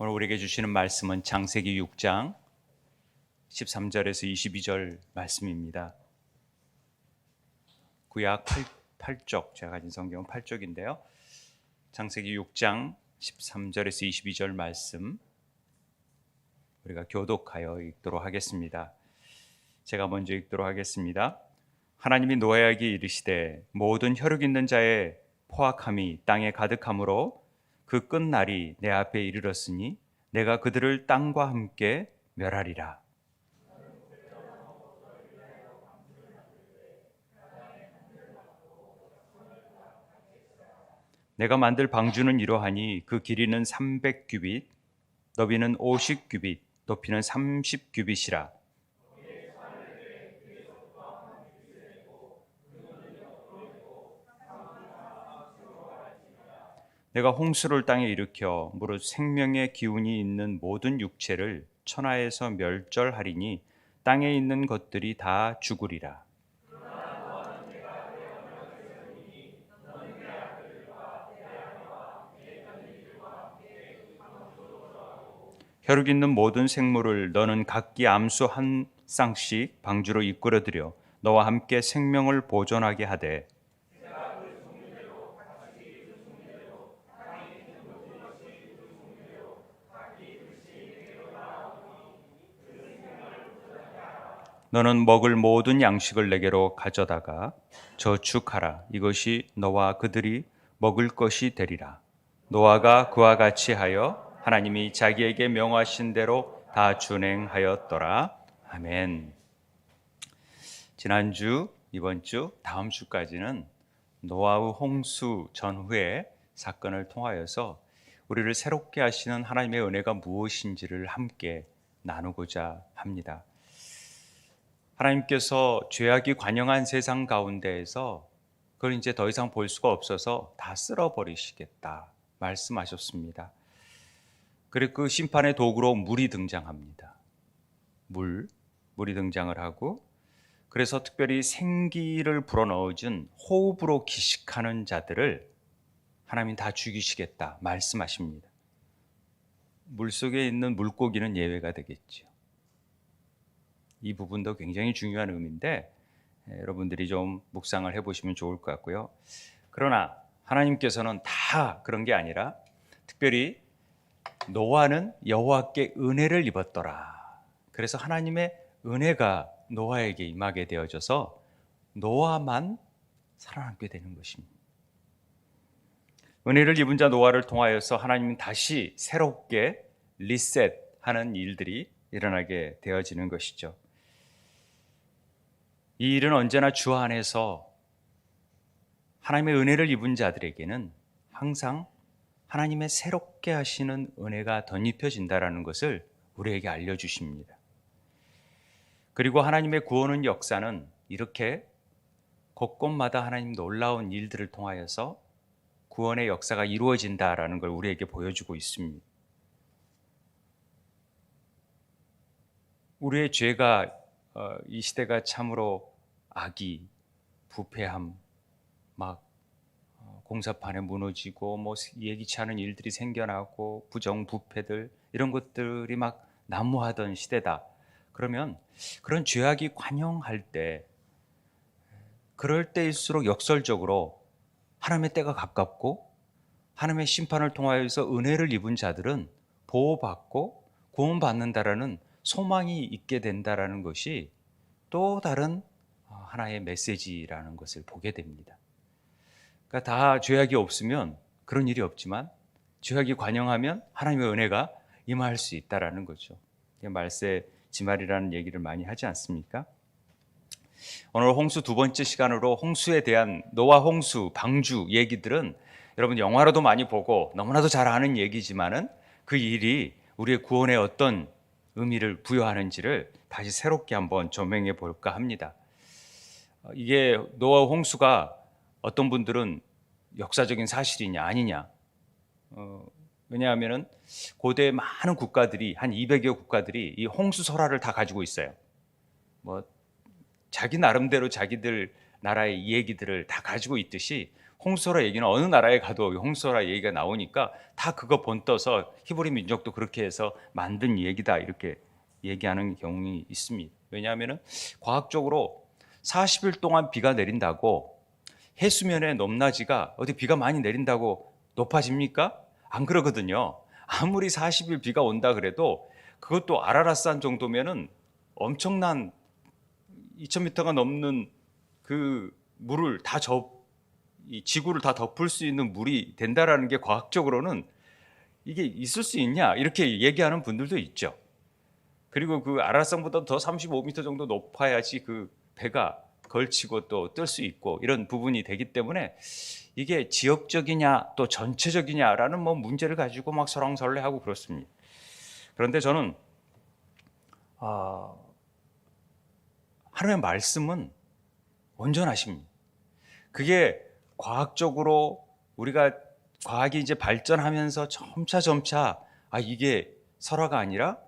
오늘 우리에게 주시는 말씀은 창세기 6장 13절에서 22절 말씀입니다. 구약 8쪽, 제가 가진 성경은 8쪽인데요. 창세기 6장 13절에서 22절 말씀 우리가 교독하여 읽도록 하겠습니다. 제가 먼저 읽도록 하겠습니다. 하나님이 노아에게 이르시되 모든 혈육 있는 자의 포악함이 땅에 가득함으로 그 끝날이 내 앞에 이르렀으니 내가 그들을 땅과 함께 멸하리라. 내가 만들 방주는 이러하니 그 길이는 300규빗, 너비는 50규빗, 높이는 30규빗이라. 내가 홍수를 땅에 일으켜 무릇 생명의 기운이 있는 모든 육체를 천하에서 멸절하리니 땅에 있는 것들이 다 죽으리라. 혈육 있는 모든 생물을 너는 각기 암수 한 쌍씩 방주로 이끌어들여 너와 함께 생명을 보존하게 하되, 너는 먹을 모든 양식을 내게로 가져다가 저축하라. 이것이 너와 그들이 먹을 것이 되리라. 노아가 그와 같이 하여 하나님이 자기에게 명하신 대로 다 준행하였더라. 아멘. 지난주, 이번 주, 다음 주까지는 노아의 홍수 전후의 사건을 통하여서 우리를 새롭게 하시는 하나님의 은혜가 무엇인지를 함께 나누고자 합니다. 하나님께서 죄악이 관영한 세상 가운데에서 그걸 이제 더 이상 볼 수가 없어서 다 쓸어버리시겠다 말씀하셨습니다. 그리고 그 심판의 도구로 물이 등장합니다. 물이 등장을 하고, 그래서 특별히 생기를 불어넣어준 호흡으로 기식하는 자들을 하나님 다 죽이시겠다 말씀하십니다. 물속에 있는 물고기는 예외가 되겠죠. 이 부분도 굉장히 중요한 의미인데 여러분들이 좀 묵상을 해보시면 좋을 것 같고요. 그러나 하나님께서는 다 그런 게 아니라 특별히 노아는 여호와께 은혜를 입었더라. 그래서 하나님의 은혜가 노아에게 임하게 되어져서 노아만 살아남게 되는 것입니다. 은혜를 입은 자 노아를 통하여서 하나님은 다시 새롭게 리셋하는 일들이 일어나게 되어지는 것이죠. 이 일은 언제나 주 안에서 하나님의 은혜를 입은 자들에게는 항상 하나님의 새롭게 하시는 은혜가 덧입혀진다는 것을 우리에게 알려주십니다. 그리고 하나님의 구원의 역사는 이렇게 곳곳마다 하나님 놀라운 일들을 통하여서 구원의 역사가 이루어진다라는 걸 우리에게 보여주고 있습니다. 우리의 죄가 이 시대가 참으로 악이, 부패함, 막 공사판에 무너지고 뭐 예기치 않은 일들이 생겨나고 부정부패들 이런 것들이 막 난무하던 시대다. 그러면 그런 죄악이 관영할 때, 그럴 때일수록 역설적으로 하나님의 때가 가깝고 하나님의 심판을 통하여서 은혜를 입은 자들은 보호받고 구원받는다라는 소망이 있게 된다라는 것이 또 다른 하나의 메시지라는 것을 보게 됩니다. 그러니까 다 죄악이 없으면 그런 일이 없지만 죄악이 관영하면 하나님의 은혜가 임할 수 있다라는 거죠. 말세 지말이라는 얘기를 많이 하지 않습니까? 오늘 홍수 두 번째 시간으로 홍수에 대한 노아 홍수 방주 얘기들은 여러분 영화로도 많이 보고 너무나도 잘 아는 얘기지만은 그 일이 우리의 구원에 어떤 의미를 부여하는지를 다시 새롭게 한번 조명해 볼까 합니다. 이게 노아 홍수가 어떤 분들은 역사적인 사실이냐 아니냐, 왜냐하면 고대 많은 국가들이 한 200여 국가들이 이 홍수 설화를 다 가지고 있어요. 뭐 자기 나름대로 자기들 나라의 얘기들을 다 가지고 있듯이 홍수라 얘기는 어느 나라에 가도 홍수라 얘기가 나오니까 다 그거 본떠서 히브리 민족도 그렇게 해서 만든 얘기다 이렇게 얘기하는 경우가 있습니다. 왜냐하면 과학적으로 40일 동안 비가 내린다고 해수면의 높낮이가 어디 비가 많이 내린다고 높아집니까? 안 그러거든요. 아무리 40일 비가 온다 그래도 그것도 아라라산 정도면은 엄청난 2,000m가 넘는 그 물을 다 이 지구를 다 덮을 수 있는 물이 된다라는 게 과학적으로는 이게 있을 수 있냐 이렇게 얘기하는 분들도 있죠. 그리고 그 아라산보다 더 35m 정도 높아야지 그 배가 걸치고 또 뜰 수 있고 이런 부분이 되기 때문에 이게 지역적이냐 또 전체적이냐라는 뭐 문제를 가지고 막 설왕설래하고 그렇습니다. 그런데 저는 하나님의 말씀은 온전하십니다. 그게 과학적으로 우리가 과학이 이제 발전하면서 점차 이게 설화가 아니라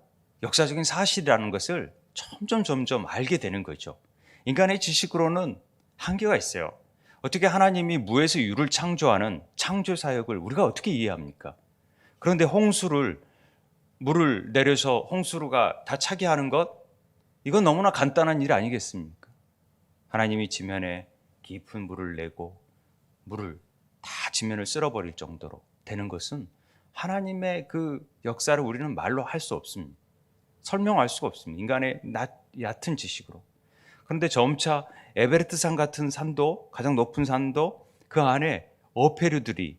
역사적인 사실이라는 것을 점점 알게 되는 거죠. 인간의 지식으로는 한계가 있어요. 어떻게 하나님이 무에서 유를 창조하는 창조 사역을 우리가 어떻게 이해합니까? 그런데 물을 내려서 홍수가 다 차게 하는 것, 이건 너무나 간단한 일 아니겠습니까? 하나님이 지면에 깊은 물을 내고 물을 다 지면을 쓸어버릴 정도로 되는 것은 하나님의 그 역사를 우리는 말로 할 수 없습니다. 설명할 수가 없습니다. 인간의 얕은 지식으로. 그런데 점차 에베레스트산 같은 산도, 가장 높은 산도 그 안에 어패류들이,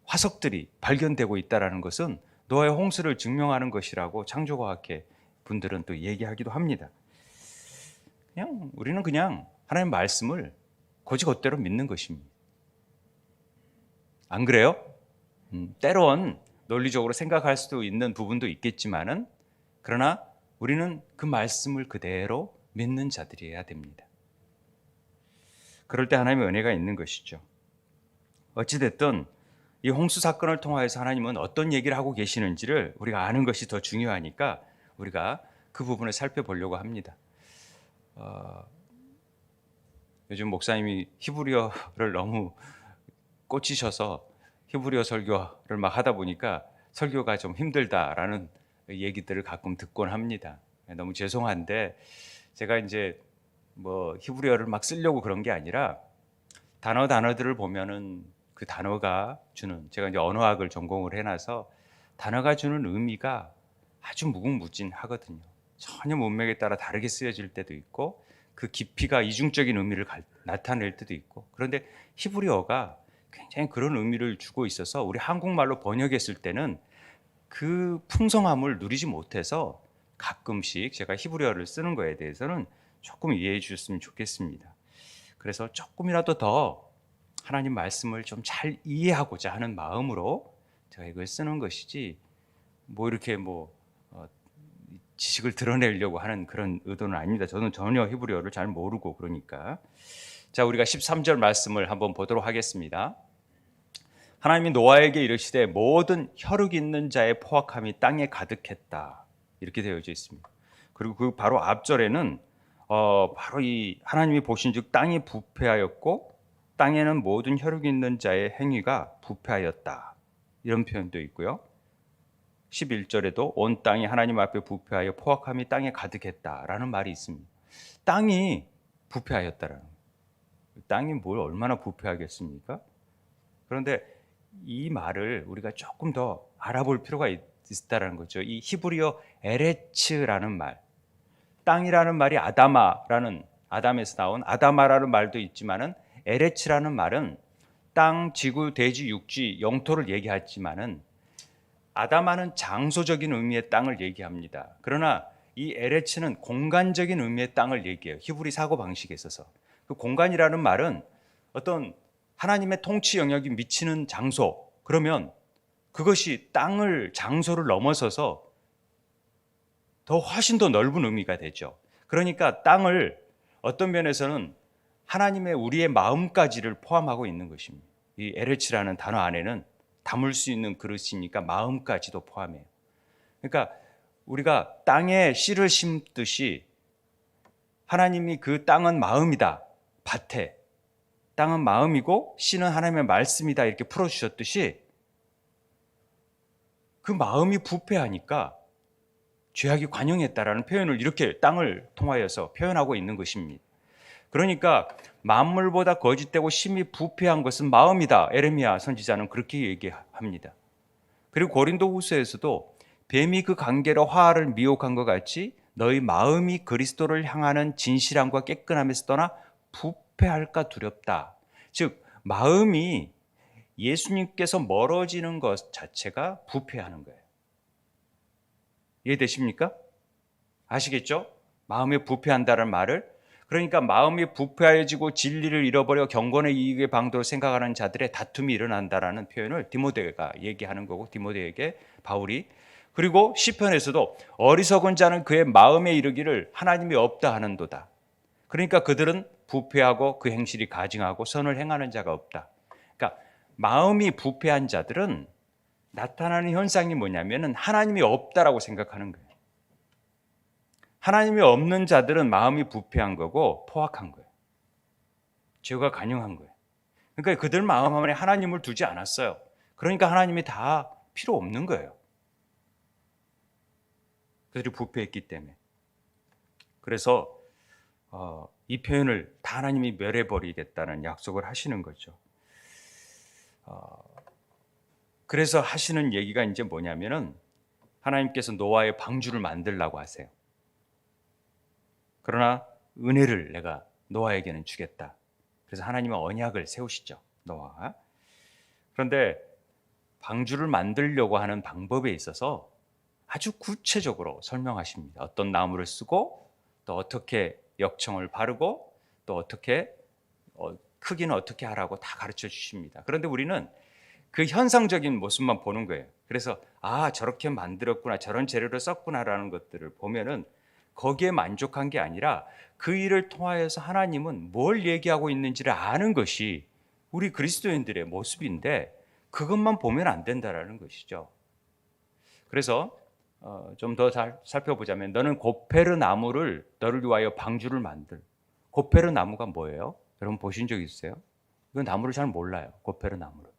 화석들이 발견되고 있다는 것은 노아의 홍수를 증명하는 것이라고 창조과학회 분들은 또 얘기하기도 합니다. 우리는 그냥 하나님의 말씀을 거지것대로 믿는 것입니다. 안 그래요? 때론 논리적으로 생각할 수도 있는 부분도 있겠지만은 그러나 우리는 그 말씀을 그대로 믿는 자들이어야 됩니다. 그럴 때 하나님의 은혜가 있는 것이죠. 어찌됐든 이 홍수 사건을 통하여서 하나님은 어떤 얘기를 하고 계시는지를 우리가 아는 것이 더 중요하니까 우리가 그 부분을 살펴보려고 합니다. 요즘 목사님이 히브리어를 너무 꽂히셔서 히브리어 설교를 막 하다 보니까 설교가 좀 힘들다라는 얘기들을 가끔 듣곤 합니다. 너무 죄송한데 제가 이제 뭐 히브리어를 막 쓰려고 그런 게 아니라 단어들을 보면은 그 단어가 주는, 제가 이제 언어학을 전공을 해놔서 단어가 주는 의미가 아주 무궁무진하거든요. 전혀 문맥에 따라 다르게 쓰여질 때도 있고 그 깊이가 이중적인 의미를 나타낼 때도 있고, 그런데 히브리어가 굉장히 그런 의미를 주고 있어서 우리 한국말로 번역했을 때는 그 풍성함을 누리지 못해서 가끔씩 제가 히브리어를 쓰는 거에 대해서는 조금 이해해 주셨으면 좋겠습니다. 그래서 조금이라도 더 하나님 말씀을 좀 잘 이해하고자 하는 마음으로 제가 이걸 쓰는 것이지 뭐 이렇게 지식을 드러내려고 하는 그런 의도는 아닙니다. 저는 전혀 히브리어를 잘 모르고 그러니까. 자, 우리가 13절 말씀을 한번 보도록 하겠습니다. 하나님이 노아에게 이르시되 모든 혈육 있는 자의 포악함이 땅에 가득했다. 이렇게 되어져 있습니다. 그리고 그 바로 앞절에는 바로 이 하나님이 보신즉 땅이 부패하였고 땅에는 모든 혈육 있는 자의 행위가 부패하였다. 이런 표현도 있고요. 11절에도 온 땅이 하나님 앞에 부패하여 포악함이 땅에 가득했다라는 말이 있습니다. 땅이 부패하였다라는 거예요. 땅이 뭘 얼마나 부패하겠습니까? 그런데 이 말을 우리가 조금 더 알아볼 필요가 있다는 거죠. 이 히브리어 에레츠라는 말, 땅이라는 말이 아담에서 나온 아다마라는 말도 있지만은 에레츠라는 말은 땅, 지구, 대지, 육지, 영토를 얘기하지만은 아다마는 장소적인 의미의 땅을 얘기합니다. 그러나 이 에레츠는 공간적인 의미의 땅을 얘기해요. 히브리 사고 방식에 있어서. 그 공간이라는 말은 어떤 하나님의 통치 영역이 미치는 장소, 그러면 그것이 장소를 넘어서서 훨씬 더 넓은 의미가 되죠. 그러니까 땅을 어떤 면에서는 하나님의 우리의 마음까지를 포함하고 있는 것입니다. 이 에레츠라는 단어 안에는 담을 수 있는 그릇이니까 마음까지도 포함해요. 그러니까 우리가 땅에 씨를 심듯이 하나님이 그 땅은 마음이다, 밭에. 땅은 마음이고 씨는 하나님의 말씀이다 이렇게 풀어주셨듯이 그 마음이 부패하니까 죄악이 관영했다라는 표현을 이렇게 땅을 통하여서 표현하고 있는 것입니다. 그러니까 만물보다 거짓되고 심히 부패한 것은 마음이다. 에레미야 선지자는 그렇게 얘기합니다. 그리고 고린도후서에서도 뱀이 그 관계로 화를 미혹한 것 같이 너희 마음이 그리스도를 향하는 진실함과 깨끗함에서 떠나 부패할까 두렵다. 즉 마음이 예수님께서 멀어지는 것 자체가 부패하는 거예요. 이해되십니까? 아시겠죠? 마음이 부패한다는 말을. 그러니까 마음이 부패해지고 진리를 잃어버려 경건의 이익의 방도로 생각하는 자들의 다툼이 일어난다라는 표현을 디모데가 얘기하는 거고, 디모데에게 바울이. 그리고 시편에서도 어리석은 자는 그의 마음에 이르기를 하나님이 없다 하는도다. 그러니까 그들은 부패하고 그 행실이 가증하고 선을 행하는 자가 없다. 그러니까 마음이 부패한 자들은 나타나는 현상이 뭐냐면은 하나님이 없다라고 생각하는 거예요. 하나님이 없는 자들은 마음이 부패한 거고 포악한 거예요. 죄가 관영한 거예요. 그러니까 그들 마음 안에 하나님을 두지 않았어요. 그러니까 하나님이 다 필요 없는 거예요. 그들이 부패했기 때문에. 그래서 이 표현을 다 하나님이 멸해버리겠다는 약속을 하시는 거죠. 그래서 하시는 얘기가 이제 뭐냐면은 하나님께서 노아의 방주를 만들라고 하세요. 그러나 은혜를 내가 노아에게는 주겠다. 그래서 하나님은 언약을 세우시죠, 노아가. 그런데 방주를 만들려고 하는 방법에 있어서 아주 구체적으로 설명하십니다. 어떤 나무를 쓰고 또 어떻게 역청을 바르고 또 어떻게 크기는 어떻게 하라고 다 가르쳐 주십니다. 그런데 우리는 그 현상적인 모습만 보는 거예요. 그래서 저렇게 만들었구나, 저런 재료를 썼구나라는 것들을 보면은 거기에 만족한 게 아니라 그 일을 통하여서 하나님은 뭘 얘기하고 있는지를 아는 것이 우리 그리스도인들의 모습인데 그것만 보면 안 된다라는 것이죠. 그래서 좀 더 살펴보자면 너는 고페르 나무를 너를 위하여 방주를 만들. 고페르 나무가 뭐예요? 여러분 보신 적 있으세요? 이건 나무를 잘 몰라요. 고페르 나무를.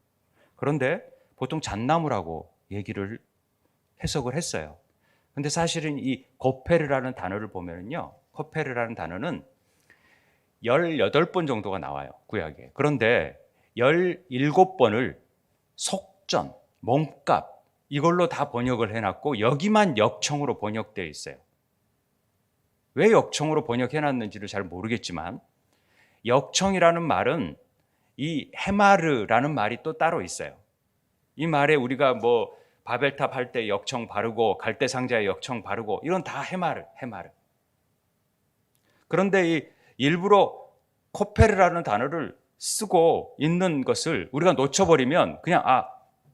그런데 보통 잣나무라고 얘기를 해석을 했어요. 근데 사실은 이 고페르라는 단어를 보면요. 코페르라는 단어는 18번 정도가 나와요. 구약에. 그런데 17번을 속전, 몸값 이걸로 다 번역을 해놨고 여기만 역청으로 번역되어 있어요. 왜 역청으로 번역해놨는지를 잘 모르겠지만 역청이라는 말은 이 헤마르라는 말이 또 따로 있어요. 이 말에 우리가 뭐 바벨탑 할 때 역청 바르고 갈대 상자에 역청 바르고 이런 다 헤마르. 그런데 이 일부러 코페르라는 단어를 쓰고 있는 것을 우리가 놓쳐버리면 그냥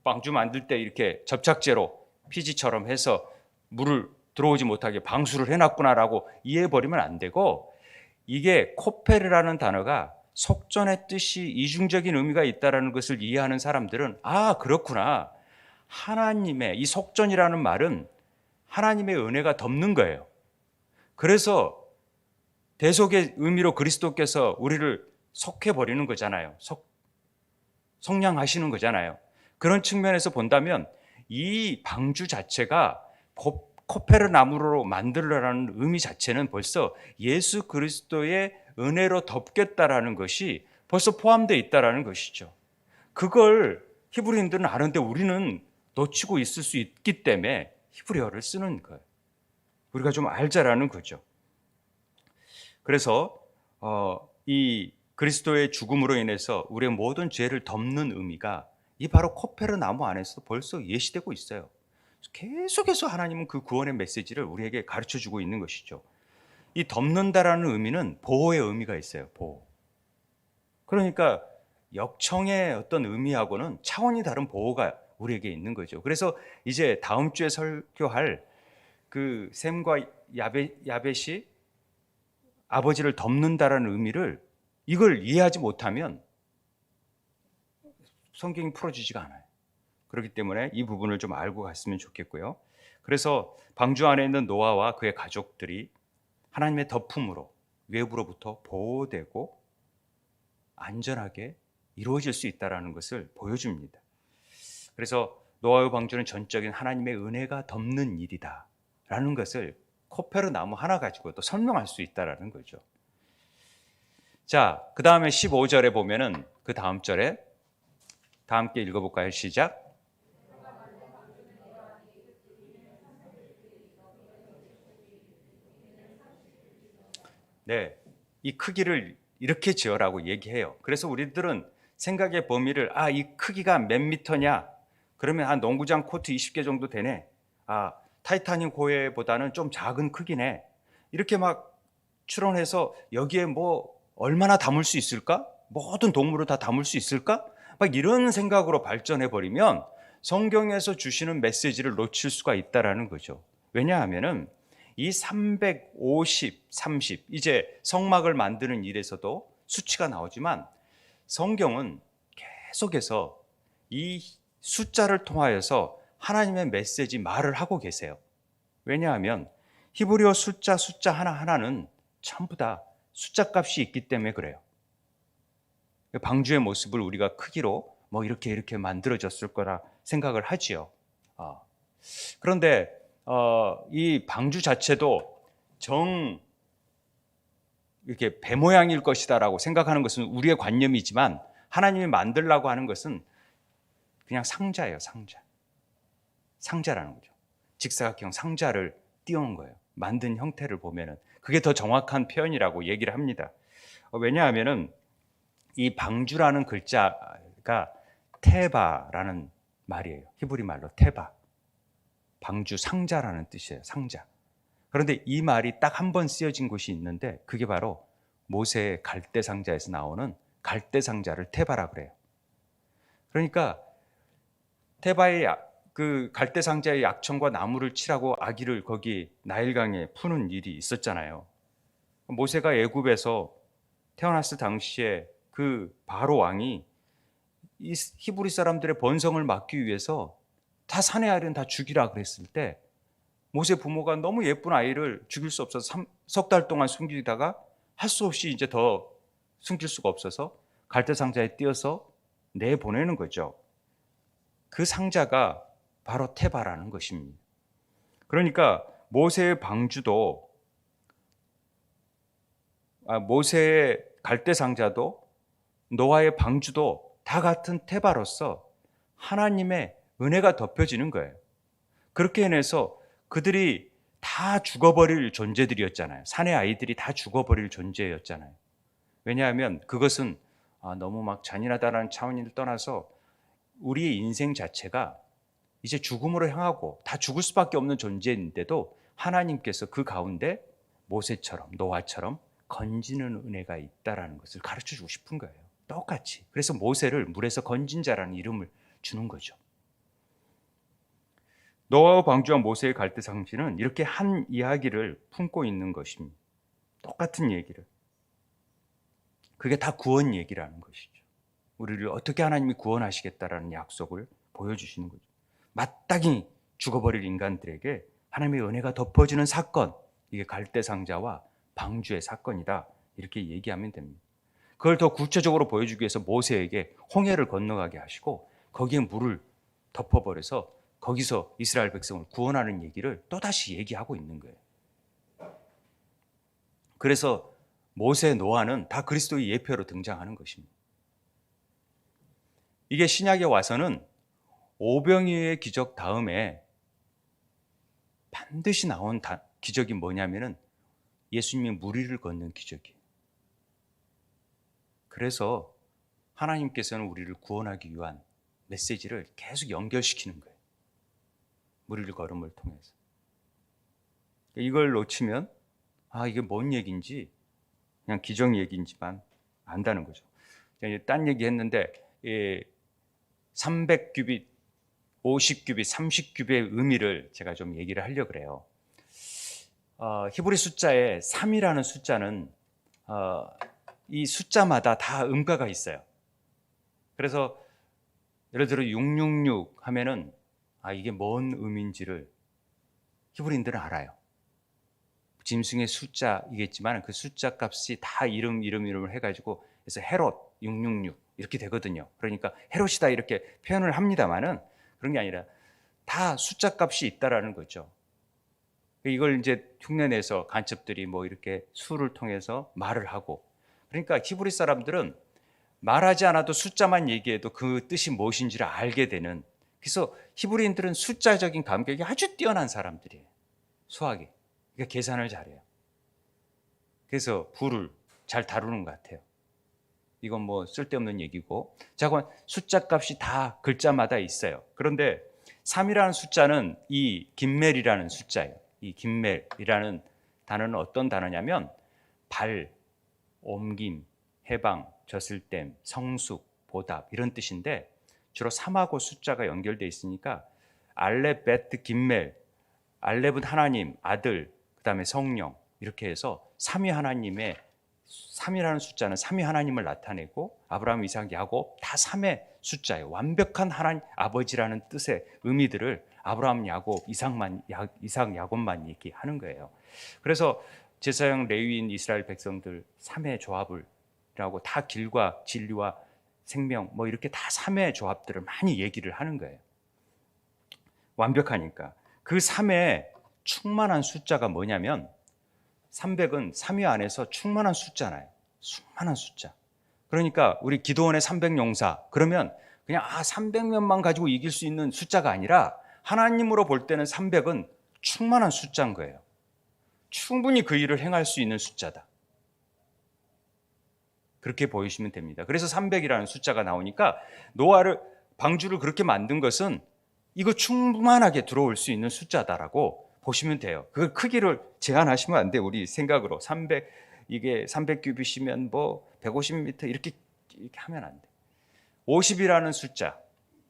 방주 만들 때 이렇게 접착제로 피지처럼 해서 물을 들어오지 못하게 방수를 해놨구나라고 이해해버리면 안 되고 이게 코페르라는 단어가 속전의 뜻이 이중적인 의미가 있다는 것을 이해하는 사람들은 그렇구나. 하나님의 이 속전이라는 말은 하나님의 은혜가 덮는 거예요. 그래서 대속의 의미로 그리스도께서 우리를 속해버리는 거잖아요. 속량하시는 거잖아요. 그런 측면에서 본다면 이 방주 자체가 코페르 나무로 만들려라는 의미 자체는 벌써 예수 그리스도의 은혜로 덮겠다라는 것이 벌써 포함되어 있다라는 것이죠. 그걸 히브리인들은 아는데 우리는 놓치고 있을 수 있기 때문에 히브리어를 쓰는 거예요. 우리가 좀 알자라는 거죠. 그래서 이 그리스도의 죽음으로 인해서 우리의 모든 죄를 덮는 의미가 이 바로 코페르 나무 안에서 벌써 예시되고 있어요. 계속해서 하나님은 그 구원의 메시지를 우리에게 가르쳐주고 있는 것이죠. 이 덮는다라는 의미는 보호의 의미가 있어요. 보호. 그러니까 역청의 어떤 의미하고는 차원이 다른 보호가 우리에게 있는 거죠. 그래서 이제 다음 주에 설교할 그 셈과 야벳이 아버지를 덮는다라는 의미를 이걸 이해하지 못하면 성경이 풀어지지가 않아요. 그렇기 때문에 이 부분을 좀 알고 갔으면 좋겠고요. 그래서 방주 안에 있는 노아와 그의 가족들이 하나님의 덮음으로 외부로부터 보호되고 안전하게 이루어질 수 있다는 것을 보여줍니다. 그래서 노아의 방주는 전적인 하나님의 은혜가 덮는 일이다라는 것을 코페르 나무 하나 가지고도 설명할 수 있다는 거죠. 자, 그 다음에 15절에 보면은 그 다음 절에 다 함께 읽어볼까요? 시작. 네, 이 크기를 이렇게 지어라고 얘기해요. 그래서 우리들은 생각의 범위를 이 크기가 몇 미터냐? 그러면 한 농구장 코트 20개 정도 되네. 타이타닉 호해보다는 좀 작은 크기네. 이렇게 막 추론해서 여기에 뭐 얼마나 담을 수 있을까? 모든 동물을 다 담을 수 있을까? 막 이런 생각으로 발전해 버리면 성경에서 주시는 메시지를 놓칠 수가 있다라는 거죠. 왜냐하면은 이 350, 30 이제 성막을 만드는 일에서도 수치가 나오지만 성경은 계속해서 이 숫자를 통하여서 하나님의 메시지 말을 하고 계세요. 왜냐하면 히브리어 숫자 하나하나는 전부 다 숫자 값이 있기 때문에 그래요. 방주의 모습을 우리가 크기로 뭐 이렇게 만들어졌을 거라 생각을 하지요. 그런데 이 방주 자체도 이렇게 배 모양일 것이다라고 생각하는 것은 우리의 관념이지만 하나님이 만들라고 하는 것은 그냥 상자예요, 상자. 상자라는 거죠. 직사각형 상자를 띄운 거예요. 만든 형태를 보면은 그게 더 정확한 표현이라고 얘기를 합니다. 왜냐하면은 이 방주라는 글자가 테바라는 말이에요. 히브리 말로 테바. 방주 상자라는 뜻이에요. 상자. 그런데 이 말이 딱 한 번 쓰여진 곳이 있는데 그게 바로 모세의 갈대 상자에서 나오는 갈대 상자를 테바라 그래요. 그러니까 테바의 그 갈대 상자의 약청과 나무를 칠하고 아기를 거기 나일강에 푸는 일이 있었잖아요. 모세가 애굽에서 태어났을 당시에 그 바로 왕이 이 히브리 사람들의 번성을 막기 위해서 다 사내 아이는 다 죽이라 그랬을 때 모세 부모가 너무 예쁜 아이를 죽일 수 없어서 석 달 동안 숨기다가 할 수 없이 이제 더 숨길 수가 없어서 갈대 상자에 띄어서 내보내는 거죠. 그 상자가 바로 테바라는 것입니다. 그러니까 모세의 방주도 모세의 갈대 상자도 노아의 방주도 다 같은 테바로서 하나님의 은혜가 덮여지는 거예요. 그렇게 해내서 그들이 다 죽어버릴 존재들이었잖아요. 사내 아이들이 다 죽어버릴 존재였잖아요. 왜냐하면 그것은 너무 막 잔인하다라는 차원을 떠나서 우리의 인생 자체가 이제 죽음으로 향하고 다 죽을 수밖에 없는 존재인데도 하나님께서 그 가운데 모세처럼 노아처럼 건지는 은혜가 있다라는 것을 가르쳐 주고 싶은 거예요. 똑같이. 그래서 모세를 물에서 건진 자라는 이름을 주는 거죠. 노아와 방주와 모세의 갈대 상징은 이렇게 한 이야기를 품고 있는 것입니다. 똑같은 얘기를. 그게 다 구원 얘기라는 것이죠. 우리를 어떻게 하나님이 구원하시겠다라는 약속을 보여주시는 거죠. 마땅히 죽어버릴 인간들에게 하나님의 은혜가 덮어지는 사건, 이게 갈대 상자와 방주의 사건이다. 이렇게 얘기하면 됩니다. 그걸 더 구체적으로 보여주기 위해서 모세에게 홍해를 건너가게 하시고 거기에 물을 덮어버려서 거기서 이스라엘 백성을 구원하는 얘기를 또다시 얘기하고 있는 거예요. 그래서 모세, 노아는 다 그리스도의 예표로 등장하는 것입니다. 이게 신약에 와서는 오병이어의 기적 다음에 반드시 나온 기적이 뭐냐면은 예수님이 물 위를 걷는 기적이에요. 그래서 하나님께서는 우리를 구원하기 위한 메시지를 계속 연결시키는 거예요. 물 위를 걸음을 통해서. 이걸 놓치면 이게 뭔 얘기인지 그냥 기적 얘기인지만 안다는 거죠. 딴 얘기 했는데 300규빗, 50규빗, 30규빗의 의미를 제가 좀 얘기를 하려고 그래요. 히브리 숫자에 3이라는 숫자는 이 숫자마다 다 음가가 있어요. 그래서 예를 들어 666 하면은 이게 뭔 의미인지를 히브리인들은 알아요. 짐승의 숫자이겠지만 그 숫자 값이 다 이름을 해가지고 그래서 헤롯 666 이렇게 되거든요. 그러니까 헤롯이다 이렇게 표현을 합니다만은 그런 게 아니라 다 숫자 값이 있다라는 거죠. 이걸 이제 흉내내서 간첩들이 뭐 이렇게 수를 통해서 말을 하고, 그러니까 히브리 사람들은 말하지 않아도 숫자만 얘기해도 그 뜻이 무엇인지를 알게 되는, 그래서 히브리인들은 숫자적인 감각이 아주 뛰어난 사람들이에요. 수학이. 그러니까 계산을 잘해요. 그래서 부를 잘 다루는 것 같아요. 이건 뭐 쓸데없는 얘기고. 자, 그럼 숫자 값이 다 글자마다 있어요. 그런데 3이라는 숫자는 이 김멜이라는 숫자예요. 이 김멜이라는 단어는 어떤 단어냐면 발, 옮김, 해방, 젖을댐, 성숙, 보답 이런 뜻인데 주로 3하고 숫자가 연결되어 있으니까 알렙, 베트, 김멜, 알렙은 하나님, 아들, 그 다음에 성령 이렇게 해서 삼위 하나님의 3이라는 숫자는 삼위 하나님을 나타내고 아브라함, 이삭, 야곱 다 3의 숫자예요. 완벽한 하나님 아버지라는 뜻의 의미들을 아브라함, 야곱, 이삭, 야곱만 얘기하는 거예요. 그래서 제사장, 레위인, 이스라엘 백성들 3의 조합을 라고 다 길과 진리와 생명 뭐 이렇게 다 3의 조합들을 많이 얘기를 하는 거예요. 완벽하니까. 그 3의 충만한 숫자가 뭐냐면 300은 3위 안에서 충만한 숫자잖아요. 충만한 숫자. 그러니까 우리 기도원의 300용사 그러면 그냥 300명만 가지고 이길 수 있는 숫자가 아니라 하나님으로 볼 때는 300은 충만한 숫자인 거예요. 충분히 그 일을 행할 수 있는 숫자다. 그렇게 보이시면 됩니다. 그래서 300이라는 숫자가 나오니까 노아를 방주를 그렇게 만든 것은 이거 충만하게 들어올 수 있는 숫자다라고 보시면 돼요. 그 크기를 제한하시면 안 돼요. 우리 생각으로 300 이게 300규빗이면 뭐 150m 이렇게 하면 안 돼. 50이라는 숫자,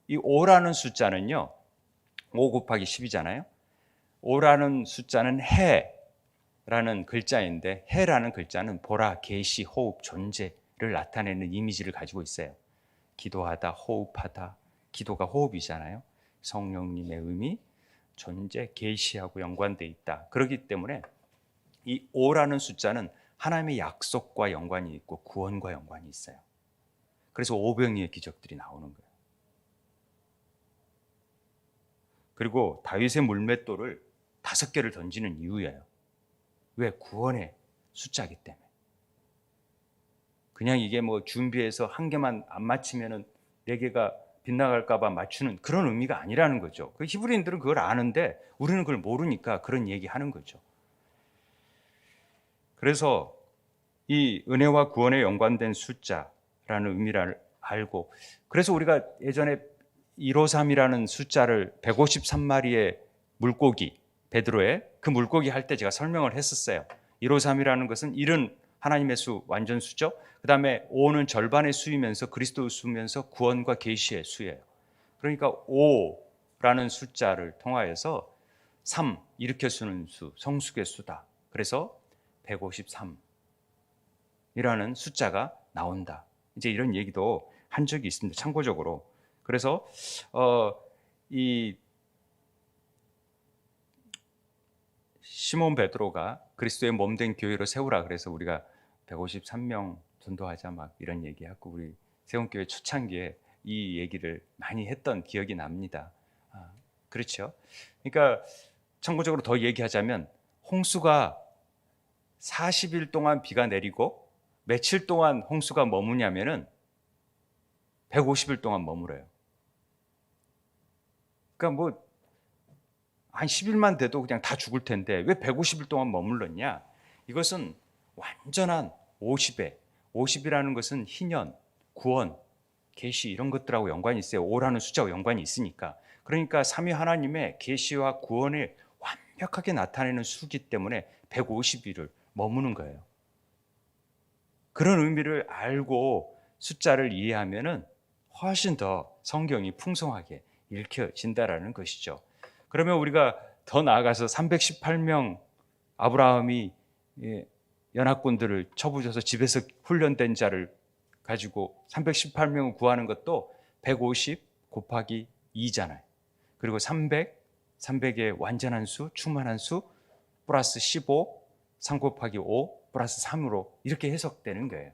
이 5라는 숫자는요. 5 곱하기 10이잖아요. 5라는 숫자는 해라는 글자인데 해라는 글자는 보라, 계시, 호흡, 존재를 나타내는 이미지를 가지고 있어요. 기도하다, 호흡하다. 기도가 호흡이잖아요. 성령님의 의미, 존재, 계시하고 연관되어 있다. 그렇기 때문에 이 5라는 숫자는 하나님의 약속과 연관이 있고 구원과 연관이 있어요. 그래서 오병이의 기적들이 나오는 거예요. 그리고 다윗의 물맷돌을 5개를 던지는 이유예요. 왜? 구원의 숫자이기 때문에. 그냥 이게 뭐 준비해서 한 개만 안 맞히면은 4개가 빗나갈까 봐 맞추는 그런 의미가 아니라는 거죠. 그 히브리인들은 그걸 아는데 우리는 그걸 모르니까 그런 얘기하는 거죠. 그래서 이 은혜와 구원에 연관된 숫자라는 의미를 알고, 그래서 우리가 예전에 153이라는 숫자를 153마리의 물고기, 베드로의 그 물고기 할 때 제가 설명을 했었어요. 153이라는 것은 1은 하나님의 수, 완전수죠. 그 다음에 5는 절반의 수이면서 그리스도의 수면서 구원과 계시의 수예요. 그러니까 5라는 숫자를 통하여서 3, 일으켜 쓰는 수, 성숙의 수다. 그래서 153이라는 숫자가 나온다. 이제 이런 얘기도 한 적이 있습니다. 참고적으로. 그래서 이 시몬 베드로가 그리스도의 몸된 교회로 세우라 그래서 우리가 153명 전도하자 막 이런 얘기하고 우리 세운교회 초창기에 이 얘기를 많이 했던 기억이 납니다. 그렇죠. 그러니까 참고적으로 더 얘기하자면 홍수가 40일 동안 비가 내리고 며칠 동안 홍수가 머무냐면은 150일 동안 머물어요. 그러니까 뭐 한 10일만 돼도 그냥 다 죽을 텐데 왜 150일 동안 머물렀냐? 이것은 완전한 50에 50이라는 것은 희년, 구원, 계시 이런 것들하고 연관이 있어요. 5라는 숫자와 연관이 있으니까. 그러니까 삼위 하나님의 계시와 구원을 완벽하게 나타내는 수기 때문에 150일을 머무는 거예요. 그런 의미를 알고 숫자를 이해하면은 훨씬 더 성경이 풍성하게 읽혀진다라는 것이죠. 그러면 우리가 더 나아가서 318명 아브라함이 연합군들을 쳐부셔서 집에서 훈련된 자를 가지고 318명을 구하는 것도 150 곱하기 2잖아요. 그리고 300의 완전한 수, 충만한 수 플러스 15, 3 곱하기 5 플러스 3으로 이렇게 해석되는 거예요.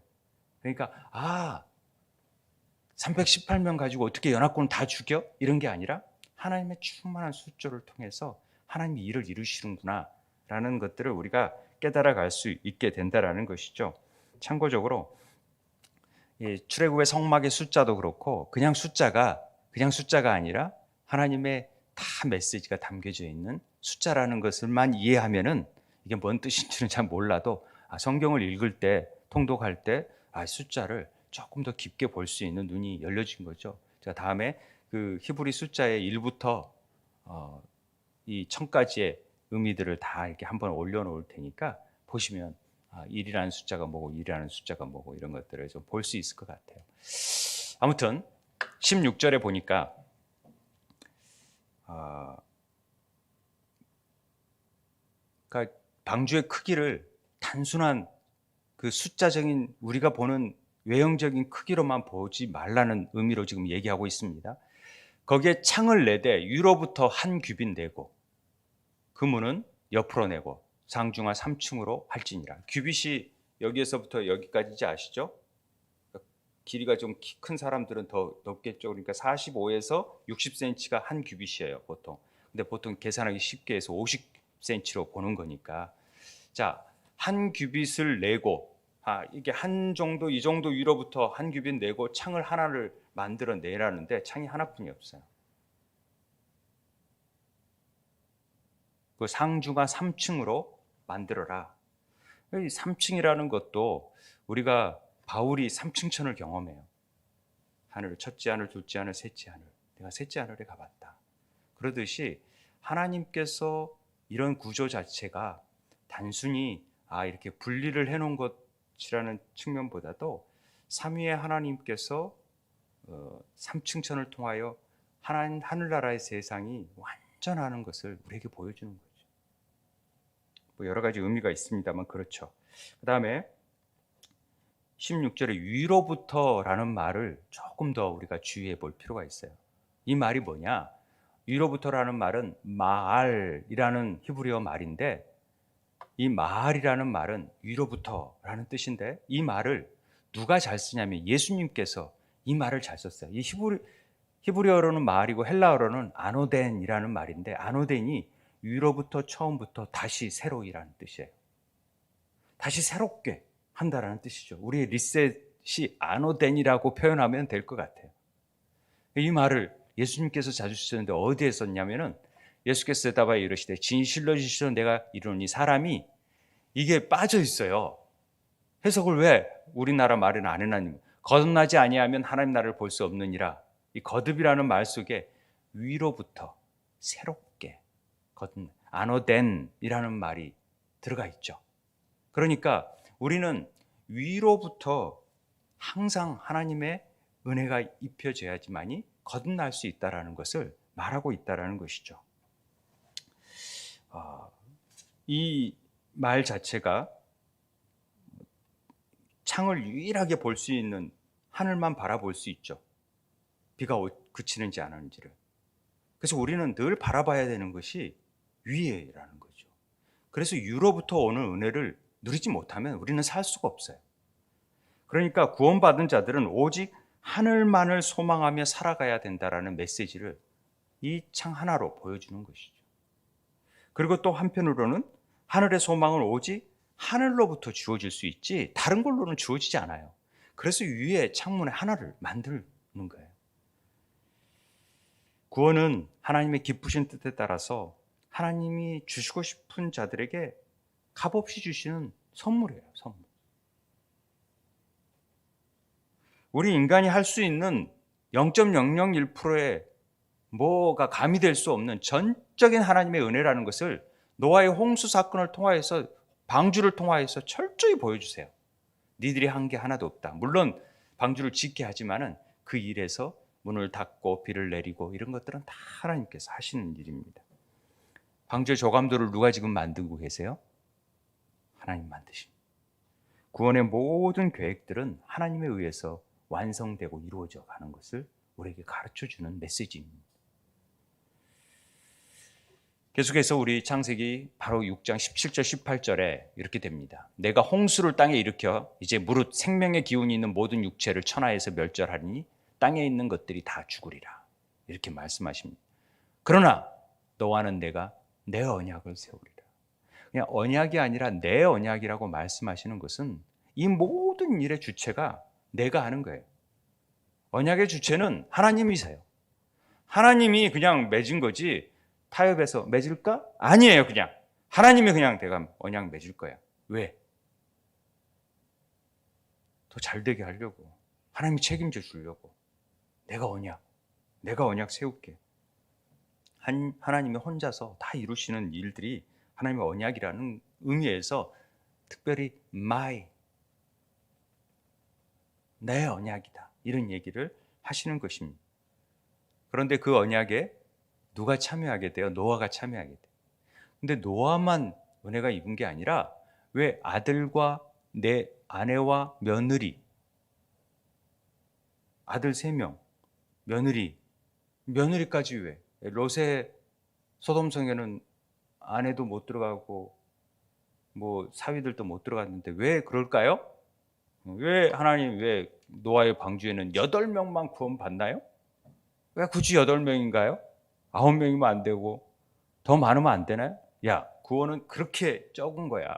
그러니까 318명 가지고 어떻게 연합군을 다 죽여? 이런 게 아니라 하나님의 충만한 숫자를 통해서 하나님이 일을 이루시는구나 라는 것들을 우리가 깨달아갈 수 있게 된다라는 것이죠. 참고적으로 출애굽의 성막의 숫자도 그렇고 그냥 숫자가 아니라 하나님의 다 메시지가 담겨져 있는 숫자라는 것을만 이해하면은 이게 뭔 뜻인지는 잘 몰라도 성경을 읽을 때, 통독할 때 숫자를 조금 더 깊게 볼 수 있는 눈이 열려진 거죠. 제가 다음에 그 히브리 숫자의 1부터 이 1000까지의 의미들을 다 이렇게 한번 올려놓을 테니까 보시면 1이라는 숫자가 뭐고 2라는 숫자가 뭐고 이런 것들을 좀 볼 수 있을 것 같아요. 아무튼 16절에 보니까 그러니까 방주의 크기를 단순한 그 숫자적인 우리가 보는 외형적인 크기로만 보지 말라는 의미로 지금 얘기하고 있습니다. 거기에 창을 내되 위로부터 한 규빗 내고 그 문은 옆으로 내고 상중하 3층으로 할지니라. 규빗이 여기에서부터 여기까지지 아시죠? 길이가 좀 키 큰 사람들은 더 높겠죠. 그러니까 45에서 60cm가 한 규빗이에요, 보통. 근데 보통 계산하기 쉽게 해서 50cm로 보는 거니까. 자, 한 규빗을 내고 이게 한 정도 이 정도 위로부터 한 규빗 내고 창을 하나를 만들어 내라는데 창이 하나뿐이 없어요. 그 상중하 3층으로 만들어라. 이 3층이라는 것도 우리가 바울이 3층천을 경험해요. 하늘을 첫째 하늘, 둘째 하늘, 셋째 하늘. 내가 셋째 하늘에 가봤다. 그러듯이 하나님께서 이런 구조 자체가 단순히 이렇게 분리를 해놓은 것이라는 측면보다도 삼위의 하나님께서 3층천을 통하여 하늘나라의 세상이 완전하는 것을 우리에게 보여주는 거죠. 뭐 여러 가지 의미가 있습니다만 그렇죠. 그 다음에 16절에 위로부터라는 말을 조금 더 우리가 주의해 볼 필요가 있어요. 이 말이 뭐냐? 위로부터라는 말은 마알이라는 히브리어 말인데 이 마알이라는 말은 위로부터라는 뜻인데 이 말을 누가 잘 쓰냐면 예수님께서 이 말을 잘 썼어요. 이 히브리어로는 마알이고 헬라어로는 아노덴이라는 말인데 아노덴이 위로부터 처음부터 다시 새로이라는 뜻이에요. 다시 새롭게 한다라는 뜻이죠. 우리의 리셋이 아노덴이라고 표현하면 될 것 같아요. 이 말을 예수님께서 자주 쓰셨는데 어디에 썼냐면은 예수께서 대답하여 이르시되 진실로 진실로 내가 이르노니 사람이 이게 빠져 있어요. 해석을 왜 우리나라 말은 안 해놨냐면 거듭나지 아니하면 하나님 나라를 볼 수 없느니라. 이 거듭이라는 말 속에 위로부터 새롭게 아노덴이라는 말이 들어가 있죠. 그러니까 우리는 위로부터 항상 하나님의 은혜가 입혀져야지만이 거듭날 수 있다는 것을 말하고 있다는 것이죠. 이 말 자체가 창을 유일하게 볼 수 있는 하늘만 바라볼 수 있죠. 비가 그치는지 안 하는지를. 그래서 우리는 늘 바라봐야 되는 것이 위에라는 거죠. 그래서 위로부터 오는 은혜를 누리지 못하면 우리는 살 수가 없어요. 그러니까 구원받은 자들은 오직 하늘만을 소망하며 살아가야 된다라는 메시지를 이 창 하나로 보여주는 것이죠. 그리고 또 한편으로는 하늘의 소망은 오직 하늘로부터 주어질 수 있지 다른 걸로는 주어지지 않아요. 그래서 위에 창문에 하나를 만드는 거예요. 구원은 하나님의 기쁘신 뜻에 따라서 하나님이 주시고 싶은 자들에게 값없이 주시는 선물이에요. 선물. 우리 인간이 할 수 있는 0.001%의 뭐가 가미될 수 없는 전적인 하나님의 은혜라는 것을 노아의 홍수 사건을 통하여서 방주를 통하여서 철저히 보여주세요. 니들이 한 게 하나도 없다. 물론 방주를 짓게 하지만은 그 일에서 문을 닫고 비를 내리고 이런 것들은 다 하나님께서 하시는 일입니다. 방주의 조감도를 누가 지금 만들고 계세요? 하나님 만드십니다. 구원의 모든 계획들은 하나님에 의해서 완성되고 이루어져 가는 것을 우리에게 가르쳐주는 메시지입니다. 계속해서 우리 창세기 바로 6장 17절 18절에 이렇게 됩니다. 내가 홍수를 땅에 일으켜 이제 무릇 생명의 기운이 있는 모든 육체를 천하에서 멸절하리니 땅에 있는 것들이 다 죽으리라. 이렇게 말씀하십니다. 그러나 너와는 내가 내 언약을 세우리라. 그냥 언약이 아니라 내 언약이라고 말씀하시는 것은 이 모든 일의 주체가 내가 하는 거예요. 언약의 주체는 하나님이세요. 하나님이 그냥 맺은 거지 타협해서 맺을까? 아니에요. 그냥 하나님이 그냥 내가 언약 맺을 거야. 왜? 더 잘되게 하려고. 하나님이 책임져 주려고. 내가 언약 세울게. 하나님이 혼자서 다 이루시는 일들이 하나님의 언약이라는 의미에서 특별히 내 언약이다. 이런 얘기를 하시는 것입니다. 그런데 그 언약에 누가 참여하게 돼요? 노아가 참여하게 돼요. 근데 노아만 은혜가 입은 게 아니라 왜 아들과 내 아내와 며느리, 아들 3명, 며느리까지 왜? 롯의 소돔성에는 아내도 못 들어가고 뭐 사위들도 못 들어갔는데 왜 그럴까요? 왜 하나님 왜 노아의 방주에는 8명만 구원받나요? 왜 굳이 8명인가요? 9명이면 안 되고 더 많으면 안 되나요? 야, 구원은 그렇게 적은 거야.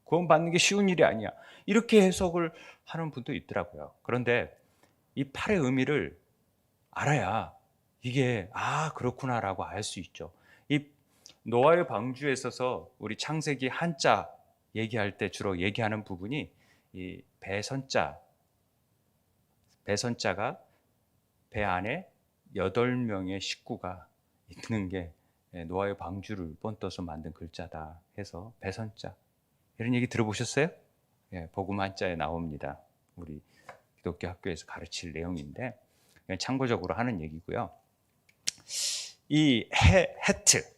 구원받는 게 쉬운 일이 아니야. 이렇게 해석을 하는 분도 있더라고요. 그런데 이 8의 의미를 알아야 이게 그렇구나라고 알 수 있죠. 이 노아의 방주에 있어서 우리 창세기 한자 얘기할 때 주로 얘기하는 부분이 이 배선자가 배 안에 8명의 식구가 있는 게 노아의 방주를 본떠서 만든 글자다 해서 배선자. 이런 얘기 들어보셨어요? 복음 한자에 나옵니다. 우리 기독교 학교에서 가르칠 내용인데 그냥 참고적으로 하는 얘기고요. 이 헤트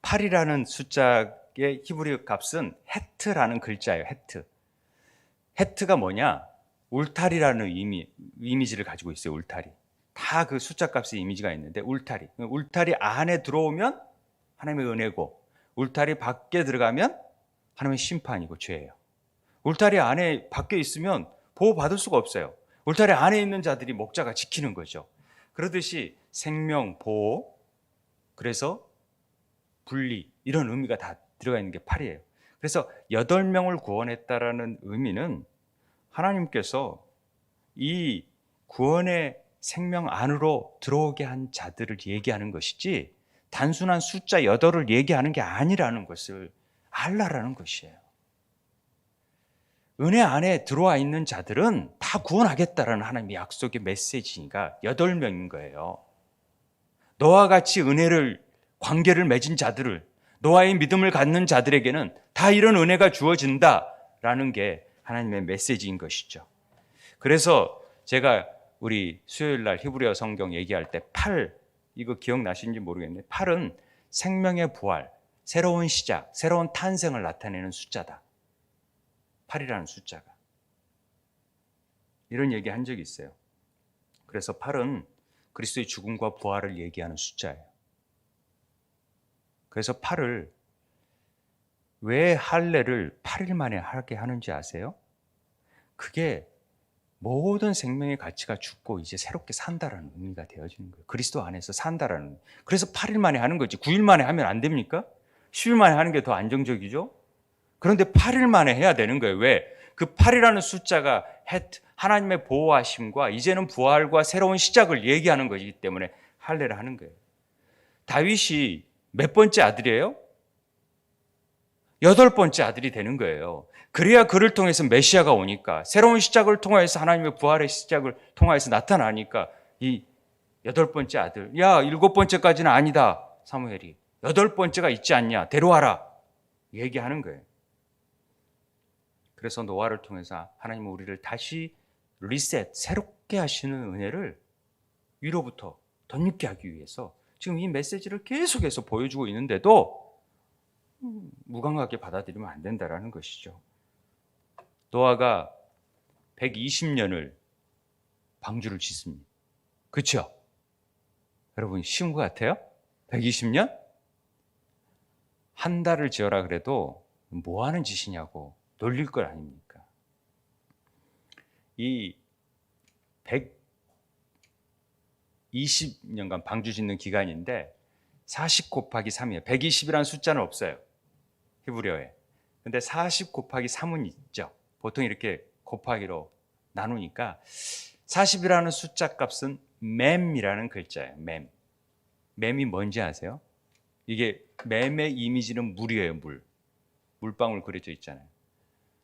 8이라는 숫자의 히브리 값은 헤트라는 글자예요. 헤트가 뭐냐? 울타리라는 이미지를 가지고 있어요. 울타리. 다 그 숫자 값의 이미지가 있는데 울타리 안에 들어오면 하나님의 은혜고 울타리 밖에 들어가면 하나님의 심판이고 죄예요. 울타리 안에 밖에 있으면 보호받을 수가 없어요. 울타리 안에 있는 자들이 목자가 지키는 거죠. 그러듯이 생명, 보호, 그래서 분리 이런 의미가 다 들어가 있는 게 8이에요. 그래서 8명을 구원했다라는 의미는 하나님께서 이 구원의 생명 안으로 들어오게 한 자들을 얘기하는 것이지 단순한 숫자 8을 얘기하는 게 아니라는 것을 알라라는 것이에요. 은혜 안에 들어와 있는 자들은 다 구원하겠다라는 하나님의 약속의 메시지가 8명인 거예요. 너와 같이 관계를 맺은 자들을, 너와의 믿음을 갖는 자들에게는 다 이런 은혜가 주어진다라는 게 하나님의 메시지인 것이죠. 그래서 제가 우리 수요일 날 히브리어 성경 얘기할 때 8, 이거 기억나시는지 모르겠는데 8은 생명의 부활, 새로운 시작, 새로운 탄생을 나타내는 숫자다. 8이라는 숫자가. 이런 얘기 한 적이 있어요. 그래서 8은 그리스도의 죽음과 부활을 얘기하는 숫자예요. 그래서 8을 왜 할례를 8일 만에 하게 하는지 아세요? 그게 모든 생명의 가치가 죽고 이제 새롭게 산다라는 의미가 되어지는 거예요. 그리스도 안에서 산다라는. 그래서 8일 만에 하는 거지. 9일 만에 하면 안 됩니까? 10일 만에 하는 게 더 안정적이죠. 그런데 8일 만에 해야 되는 거예요. 왜? 그 8이라는 숫자가 하나님의 보호하심과 이제는 부활과 새로운 시작을 얘기하는 것이기 때문에 할례를 하는 거예요. 다윗이 몇 번째 아들이에요? 8번째 아들이 되는 거예요. 그래야 그를 통해서 메시아가 오니까 새로운 시작을 통해서 하나님의 부활의 시작을 통해서 나타나니까 이 8번째 아들, 야 7번째까지는 아니다 사무엘이 8번째가 있지 않냐 데려와라 얘기하는 거예요. 그래서 노아를 통해서 하나님은 우리를 다시 리셋, 새롭게 하시는 은혜를 위로부터 덧입게 하기 위해서 지금 이 메시지를 계속해서 보여주고 있는데도 무감각하게 받아들이면 안 된다는 것이죠. 노아가 120년을 방주를 짓습니다. 그렇죠? 여러분 쉬운 것 같아요? 120년? 한 달을 지어라 그래도 뭐 하는 짓이냐고 놀릴 것 아닙니까? 이 20년간 방주 짓는 기간인데 40 곱하기 3이에요. 120이라는 숫자는 없어요, 히브리어에. 근데 40 곱하기 3은 있죠. 보통 이렇게 곱하기로 나누니까 40이라는 숫자 값은 맴이라는 글자예요. 맴. 맴이 뭔지 아세요? 이게 맴의 이미지는 물이에요. 물방울 그려져 있잖아요.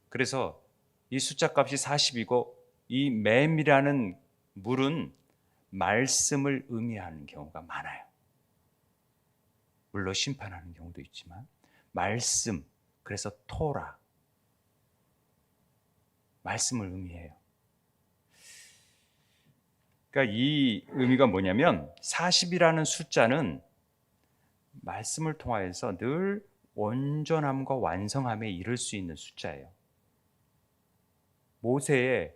그래서 이 숫자 값이 40이고 이 맴이라는 물은 말씀을 의미하는 경우가 많아요. 물로 심판하는 경우도 있지만 말씀, 그래서 토라, 말씀을 의미해요. 그러니까 이 의미가 뭐냐면 40이라는 숫자는 말씀을 통하여서 늘 온전함과 완성함에 이를 수 있는 숫자예요. 모세의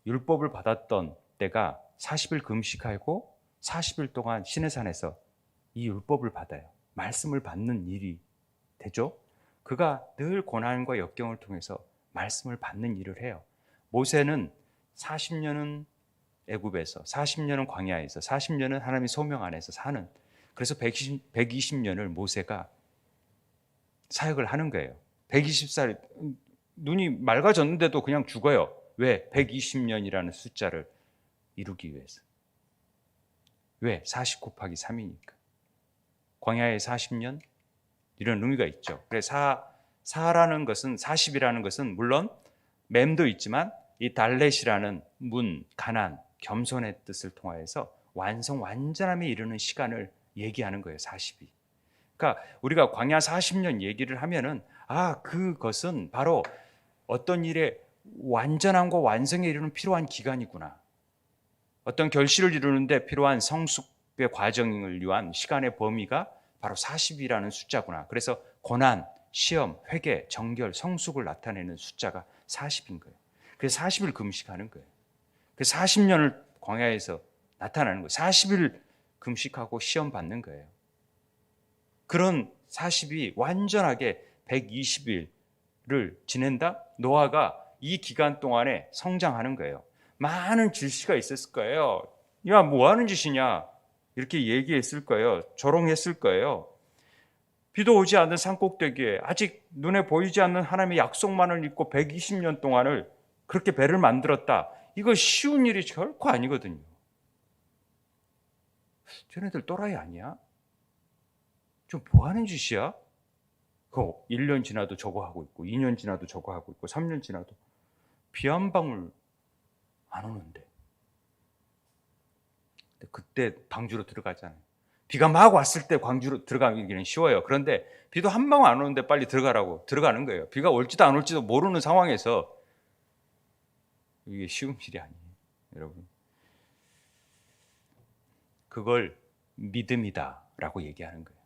율법을 받았던 때가 40일 금식하고 40일 동안 시내산에서 이 율법을 받아요. 말씀을 받는 일이 되죠. 그가 늘 고난과 역경을 통해서 말씀을 받는 일을 해요. 모세는 40년은 애굽에서, 40년은 광야에서, 40년은 하나님의 소명 안에서 사는, 그래서 120년을 모세가 사역을 하는 거예요. 120살 눈이 맑아졌는데도 그냥 죽어요. 왜? 120년이라는 숫자를 이루기 위해서. 왜? 40 곱하기 3이니까. 광야의 40년 이런 의미가 있죠. 그래서 사라는 것은, 40이라는 것은 물론 맴도 있지만 이 달렛이라는 문, 가난, 겸손의 뜻을 통하여서 완전함에 이르는 시간을 얘기하는 거예요. 40이. 그러니까 우리가 광야 40년 얘기를 하면은 그것은 바로 어떤 일의 완전함과 완성에 이르는 필요한 기간이구나. 어떤 결실을 이루는데 필요한 성숙의 과정을 위한 시간의 범위가 바로 40이라는 숫자구나. 그래서 고난, 시험, 회개, 정결, 성숙을 나타내는 숫자가 40인 거예요. 그래서 40일 금식하는 거예요. 그래서 40년을 광야에서 나타나는 거예요. 40일 금식하고 시험 받는 거예요. 그런 40이 완전하게 120일을 지낸다? 노아가 이 기간 동안에 성장하는 거예요. 많은 질시가 있었을 거예요. 야, 뭐 하는 짓이냐? 이렇게 얘기했을 거예요. 조롱했을 거예요. 비도 오지 않는 산꼭대기에 아직 눈에 보이지 않는 하나님의 약속만을 잊고 120년 동안을 그렇게 배를 만들었다. 이거 쉬운 일이 결코 아니거든요. 쟤네들 또라이 아니야? 좀 뭐 하는 짓이야? 1년 지나도 저거 하고 있고 2년 지나도 저거 하고 있고 3년 지나도 비 한 방울 안 오는데. 그때 방주로 들어가잖아요. 비가 막 왔을 때 광주로 들어가기는 쉬워요. 그런데 비도 한 방울 안 오는데 빨리 들어가라고 들어가는 거예요. 비가 올지도 안 올지도 모르는 상황에서. 이게 쉬운 일이 아니에요, 여러분. 그걸 믿음이다라고 얘기하는 거예요.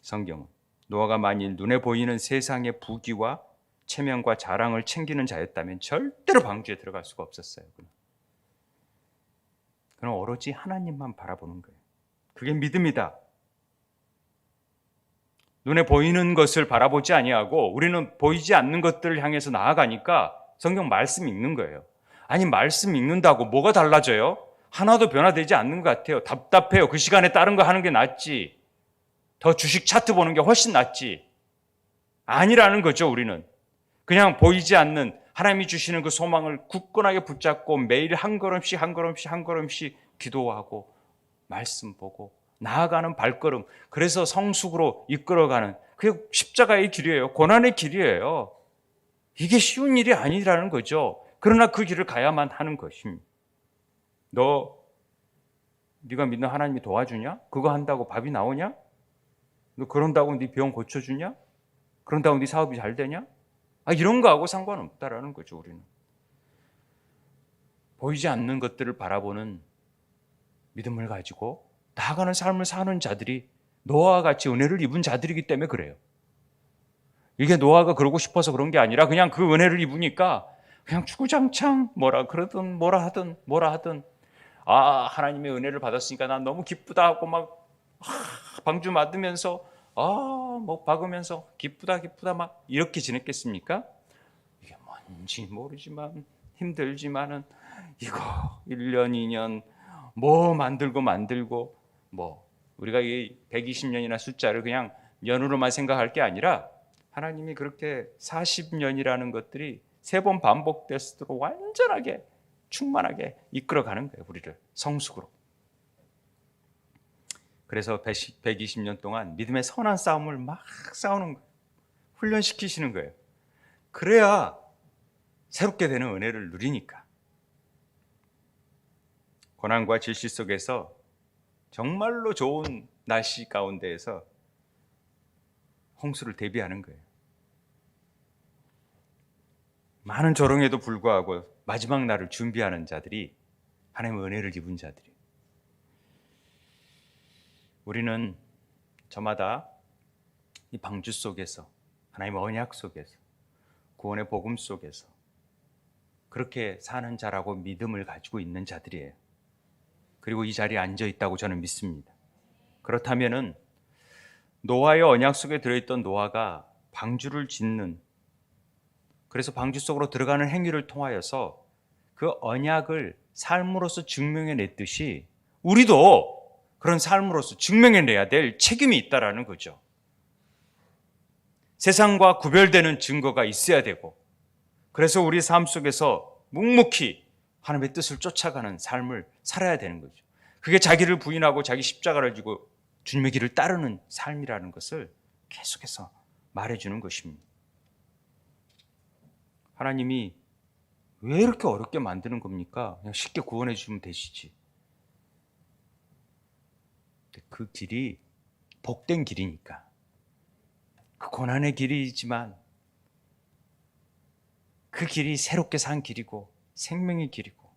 성경은 노아가 만일 눈에 보이는 세상의 부귀와 체면과 자랑을 챙기는 자였다면 절대로 방주에 들어갈 수가 없었어요. 그는 오로지 하나님만 바라보는 거예요. 그게 믿음이다. 눈에 보이는 것을 바라보지 아니하고 우리는 보이지 않는 것들을 향해서 나아가니까 성경 말씀 읽는 거예요. 아니, 말씀 읽는다고 뭐가 달라져요? 하나도 변화되지 않는 것 같아요. 답답해요. 그 시간에 다른 거 하는 게 낫지. 더 주식 차트 보는 게 훨씬 낫지. 아니라는 거죠, 우리는. 그냥 보이지 않는 하나님이 주시는 그 소망을 굳건하게 붙잡고 매일 한 걸음씩 한 걸음씩 한 걸음씩 기도하고 말씀 보고 나아가는 발걸음. 그래서 성숙으로 이끌어가는 그게 십자가의 길이에요. 고난의 길이에요. 이게 쉬운 일이 아니라는 거죠. 그러나 그 길을 가야만 하는 것입니다. 네가 믿는 하나님이 도와주냐? 그거 한다고 밥이 나오냐? 너 그런다고 네 병 고쳐주냐? 그런다고 네 사업이 잘 되냐? 이런 거하고 상관없다라는 거죠. 우리는 보이지 않는 것들을 바라보는 믿음을 가지고 나아가는 삶을 사는 자들이 노아와 같이 은혜를 입은 자들이기 때문에 그래요. 이게 노아가 그러고 싶어서 그런 게 아니라 그냥 그 은혜를 입으니까 그냥 주구장창 뭐라 하든 하나님의 은혜를 받았으니까 난 너무 기쁘다 하고 막 방주 맞으면서 뭐 박으면서 기쁘다 막 이렇게 지냈겠습니까? 이게 뭔지 모르지만 힘들지만은 이거 1년 2년 뭐 만들고 뭐 우리가 이 120년이나 숫자를 그냥 년으로만 생각할 게 아니라 하나님이 그렇게 40년이라는 것들이 3번 반복되도록 완전하게 충만하게 이끌어가는 거예요. 우리를 성숙으로. 그래서 120년 동안 믿음의 선한 싸움을 막 싸우는 거예요. 훈련시키시는 거예요. 그래야 새롭게 되는 은혜를 누리니까. 고난과 질시 속에서 정말로 좋은 날씨 가운데에서 홍수를 대비하는 거예요. 많은 조롱에도 불구하고 마지막 날을 준비하는 자들이 하나님의 은혜를 입은 자들이에요. 우리는 저마다 이 방주 속에서, 하나님의 언약 속에서, 구원의 복음 속에서 그렇게 사는 자라고 믿음을 가지고 있는 자들이에요. 그리고 이 자리에 앉아 있다고 저는 믿습니다. 그렇다면은 노아의 언약 속에 들어있던 노아가 방주를 짓는, 그래서 방주 속으로 들어가는 행위를 통하여서 그 언약을 삶으로서 증명해 냈듯이 우리도 그런 삶으로서 증명해 내야 될 책임이 있다라는 거죠. 세상과 구별되는 증거가 있어야 되고, 그래서 우리 삶 속에서 묵묵히 하나님의 뜻을 쫓아가는 삶을 살아야 되는 거죠. 그게 자기를 부인하고 자기 십자가를 지고 주님의 길을 따르는 삶이라는 것을 계속해서 말해주는 것입니다. 하나님이 왜 이렇게 어렵게 만드는 겁니까? 그냥 쉽게 구원해 주면 되시지. 그 길이 복된 길이니까. 그 고난의 길이지만 그 길이 새롭게 산 길이고 생명의 길이고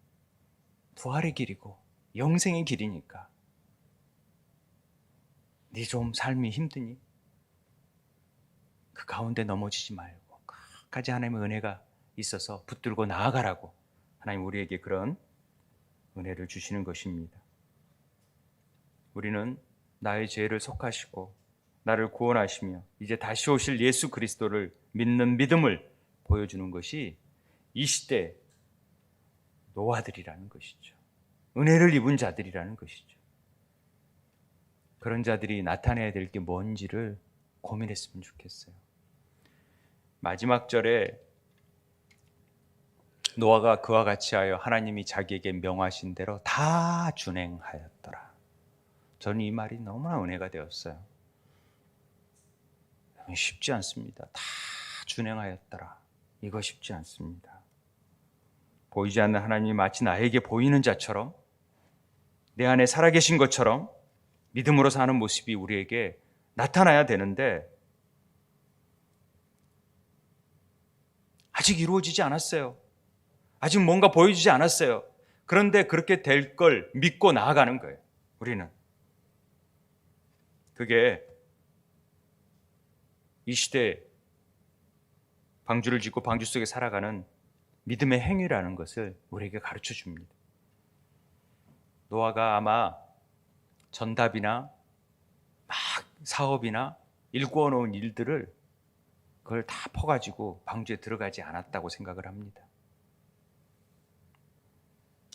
부활의 길이고 영생의 길이니까. 네 좀 삶이 힘드니? 그 가운데 넘어지지 말고 끝까지 하나님의 은혜가 있어서 붙들고 나아가라고 하나님 우리에게 그런 은혜를 주시는 것입니다. 우리는 나의 죄를 속하시고 나를 구원하시며 이제 다시 오실 예수 그리스도를 믿는 믿음을 보여주는 것이 이 시대 노아들이라는 것이죠. 은혜를 입은 자들이라는 것이죠. 그런 자들이 나타내야 될 게 뭔지를 고민했으면 좋겠어요. 마지막 절에 노아가 그와 같이 하여 하나님이 자기에게 명하신 대로 다 준행하였더라. 저는 이 말이 너무나 은혜가 되었어요. 쉽지 않습니다. 다 준행하였더라. 이거 쉽지 않습니다. 보이지 않는 하나님이 마치 나에게 보이는 자처럼 내 안에 살아계신 것처럼 믿음으로 사는 모습이 우리에게 나타나야 되는데 아직 이루어지지 않았어요. 아직 뭔가 보여주지 않았어요. 그런데 그렇게 될 걸 믿고 나아가는 거예요. 우리는. 그게 이 시대에 방주를 짓고 방주 속에 살아가는 믿음의 행위라는 것을 우리에게 가르쳐 줍니다. 노아가 아마 전답이나 막 사업이나 일구어 놓은 일들을 그걸 다 퍼가지고 방주에 들어가지 않았다고 생각을 합니다.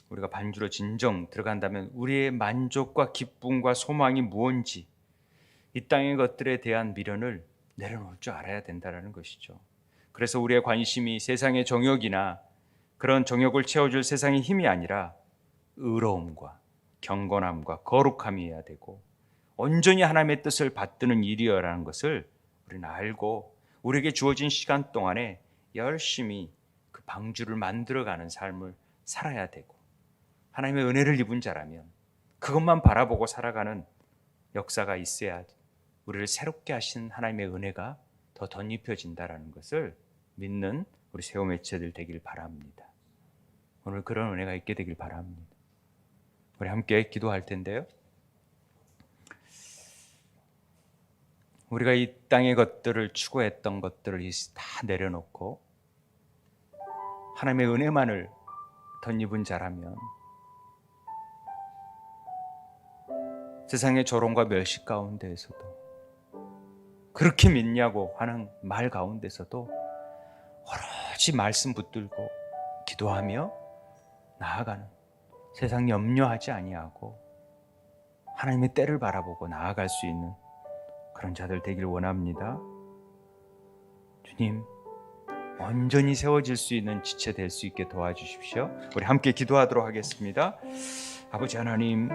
우리가 방주로 진정 들어간다면 우리의 만족과 기쁨과 소망이 무엇인지 이 땅의 것들에 대한 미련을 내려놓을 줄 알아야 된다는 것이죠. 그래서 우리의 관심이 세상의 정욕이나 그런 정욕을 채워줄 세상의 힘이 아니라 의로움과 경건함과 거룩함이어야 되고 온전히 하나님의 뜻을 받드는 일이여라는 것을 우리는 알고 우리에게 주어진 시간 동안에 열심히 그 방주를 만들어가는 삶을 살아야 되고 하나님의 은혜를 입은 자라면 그것만 바라보고 살아가는 역사가 있어야 우리를 새롭게 하신 하나님의 은혜가 더 덧입혀진다는 것을 믿는 우리 세움 매체들 되길 바랍니다. 오늘 그런 은혜가 있게 되길 바랍니다. 우리 함께 기도할 텐데요. 우리가 이 땅의 것들을 추구했던 것들을 다 내려놓고 하나님의 은혜만을 덧입은 자라면 세상의 조롱과 멸시 가운데에서도 그렇게 믿냐고 하는 말 가운데서도 오로지 말씀 붙들고 기도하며 나아가는 세상 염려하지 아니하고 하나님의 때를 바라보고 나아갈 수 있는 그런 자들 되길 원합니다. 주님, 온전히 세워질 수 있는 지체 될 수 있게 도와주십시오. 우리 함께 기도하도록 하겠습니다. 아버지 하나님,